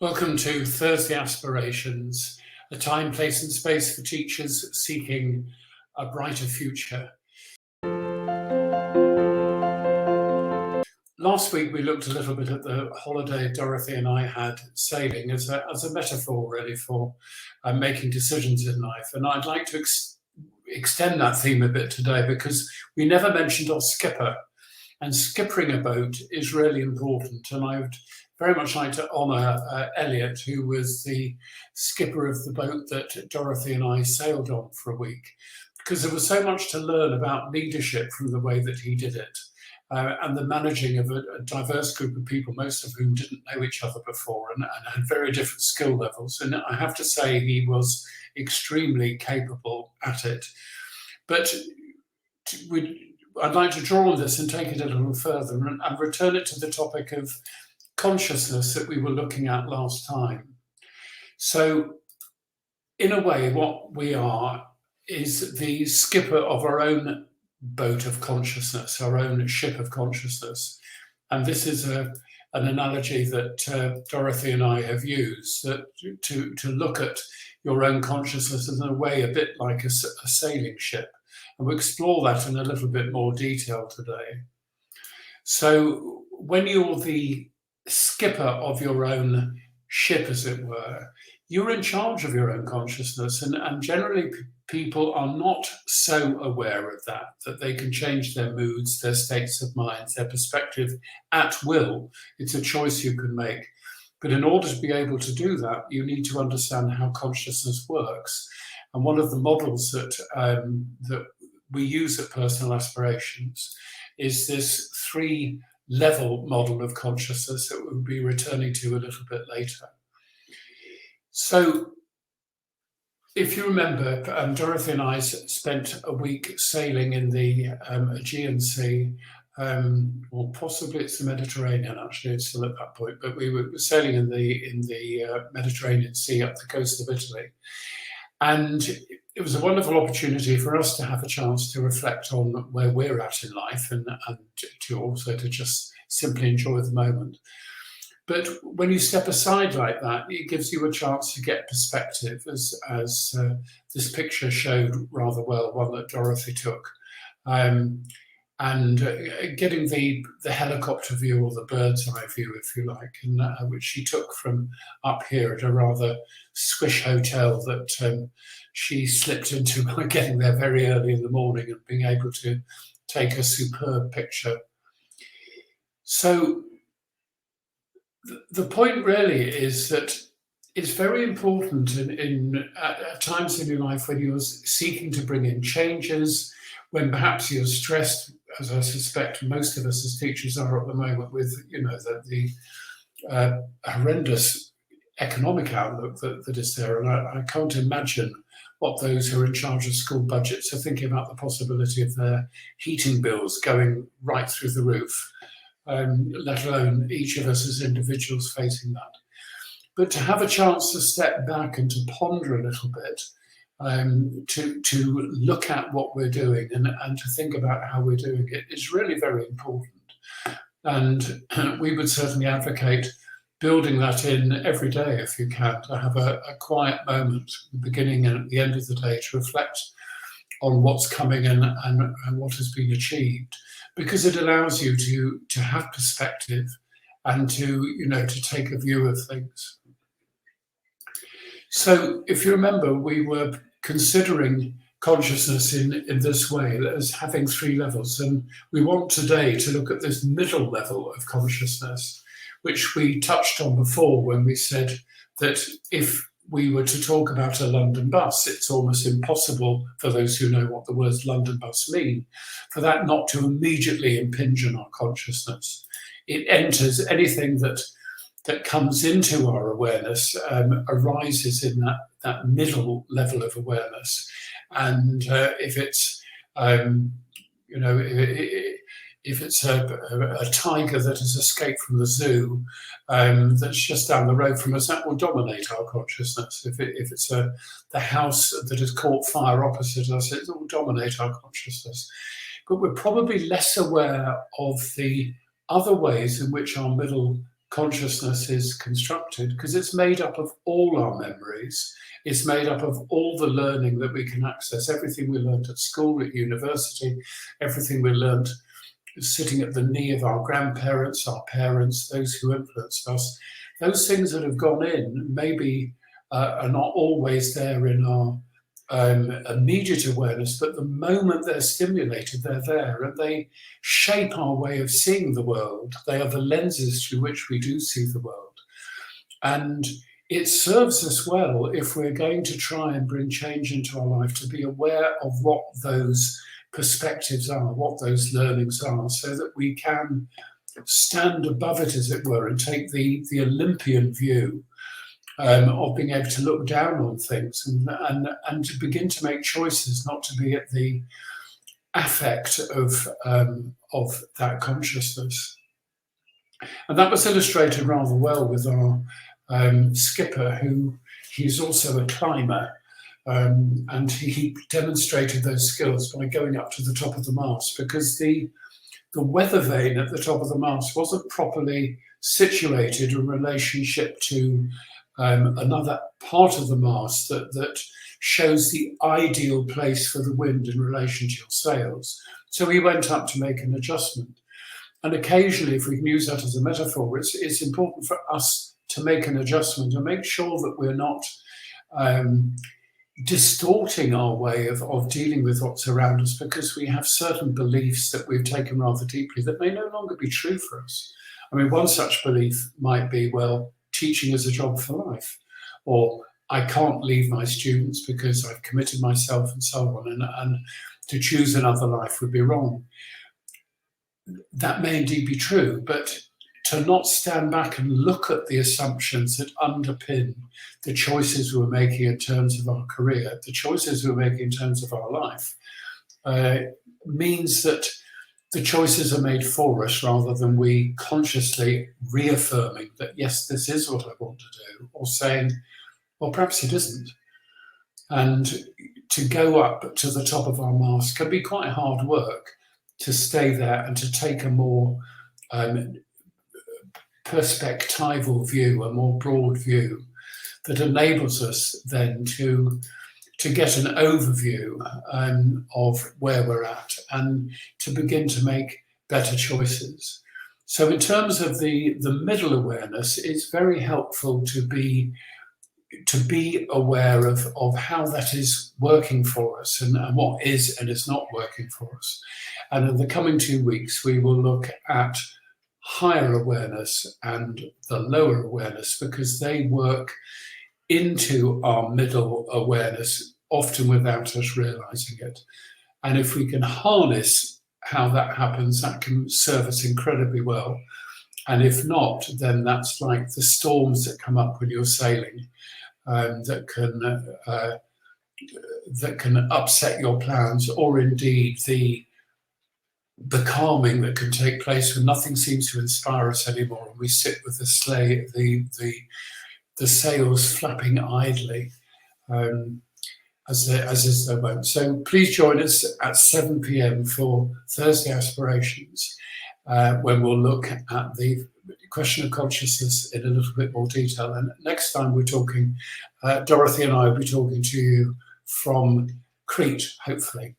Welcome to Thursday Aspirations, a time, place and space for teachers seeking a brighter future. Last week we looked a little bit at the holiday Dorothy and I had sailing as a metaphor really for making decisions in life. And I'd like to extend that theme a bit today because we never mentioned our skipper. And skippering a boat is really important. And I would very much like to honour Elliot, who was the skipper of the boat that Dorothy and I sailed on for a week, because there was so much to learn about leadership from the way that he did it, and the managing of a diverse group of people, most of whom didn't know each other before and had very different skill levels. And I have to say he was extremely capable at it. But I'd like to draw on this and take it a little further and return it to the topic of consciousness that we were looking at last time. So, in a way, what we are is the skipper of our own boat of consciousness, our own ship of consciousness. And this is an analogy that Dorothy and I have used, that to look at your own consciousness in a way a bit like a sailing ship. And we'll explore that in a little bit more detail today. So when you're the skipper of your own ship, as it were, you're in charge of your own consciousness. And generally people are not so aware of that they can change their moods, their states of mind, their perspective at will. It's a choice you can make. But in order to be able to do that, you need to understand how consciousness works. And one of the models that we use at Personal Aspirations is this 3-level model of consciousness that we'll be returning to a little bit later. So, if you remember, Dorothy and I spent a week sailing in the Aegean Sea, or possibly it's the Mediterranean, actually, it's still at that point, but we were sailing in the Mediterranean Sea up the coast of Italy. And it was a wonderful opportunity for us to have a chance to reflect on where we're at in life and to also to just simply enjoy the moment. But when you step aside like that, it gives you a chance to get perspective, as this picture showed rather well, one that Dorothy took. And getting the helicopter view, or the bird's eye view, if you like, and which she took from up here at a rather squish hotel that she slipped into by getting there very early in the morning and being able to take a superb picture. So the point really is that it's very important at times in your life when you're seeking to bring in changes, when perhaps you're stressed, as I suspect most of us as teachers are at the moment, with the horrendous economic outlook that is there. And I can't imagine what those who are in charge of school budgets are thinking about the possibility of their heating bills going right through the roof, let alone each of us as individuals facing that. But to have a chance to step back and to ponder a little bit, to look at what we're doing and to think about how we're doing it is really very important. And we would certainly advocate building that in every day if you can, to have a quiet moment at the beginning and at the end of the day to reflect on what's coming and what has been achieved, because it allows you to have perspective and to take a view of things. So if you remember, we were considering consciousness in this way, as having 3 levels. And we want today to look at this middle level of consciousness, which we touched on before when we said that if we were to talk about a London bus, it's almost impossible, for those who know what the words London bus mean, for that not to immediately impinge on our consciousness. It enters anything that comes into our awareness, arises in that middle level of awareness. And if it's a tiger that has escaped from the zoo that's just down the road from us, that will dominate our consciousness. If it's the house that has caught fire opposite us, it will dominate our consciousness. But we're probably less aware of the other ways in which our middle consciousness is constructed, because it's made up of all our memories. It's made up of all the learning that we can access, everything we learned at school, at university, everything we learned sitting at the knee of our grandparents, our parents, those who influenced us. Those things that have gone in maybe are not always there in our immediate awareness, but the moment they're stimulated, they're there, and they shape our way of seeing the world. They are the lenses through which we do see the world. And it serves us well if we're going to try and bring change into our life, to be aware of what those perspectives are, what those learnings are, so that we can stand above it, as it were, and take the Olympian view of being able to look down on things and to begin to make choices, not to be at the affect of that consciousness. And that was illustrated rather well with our skipper, who he's also a climber, and he demonstrated those skills by going up to the top of the mast, because the weather vane at the top of the mast wasn't properly situated in relationship to another part of the mast that shows the ideal place for the wind in relation to your sails. So he went up to make an adjustment. And occasionally, if we can use that as a metaphor, it's important for us to make an adjustment and make sure that we're not distorting our way of dealing with what's around us, because we have certain beliefs that we've taken rather deeply that may no longer be true for us. I mean, one such belief might be, well, teaching is a job for life, or I can't leave my students because I've committed myself, and so on, and to choose another life would be wrong. That may indeed be true, but to not stand back and look at the assumptions that underpin the choices we're making in terms of our career, the choices we're making in terms of our life, means that the choices are made for us, rather than we consciously reaffirming that, yes, this is what I want to do, or saying, well, perhaps it isn't. And to go up to the top of our mast can be quite hard work, to stay there and to take a more perspectival view, a more broad view, that enables us then to get an overview of where we're at, and to begin to make better choices. So in terms of the middle awareness, it's very helpful to be aware of how that is working for us, and what is and is not working for us. And in the coming 2 weeks, we will look at higher awareness and the lower awareness, because they work into our middle awareness, often without us realizing it. And if we can harness how that happens, that can serve us incredibly well. And if not, then that's like the storms that come up when you're sailing, that can upset your plans, or indeed the calming that can take place when nothing seems to inspire us anymore, and we sit with the sails flapping idly, as is their wont. So please join us at 7 p.m. for Thursday Aspirations, when we'll look at the question of consciousness in a little bit more detail. And next time we're talking, Dorothy and I will be talking to you from Crete, hopefully.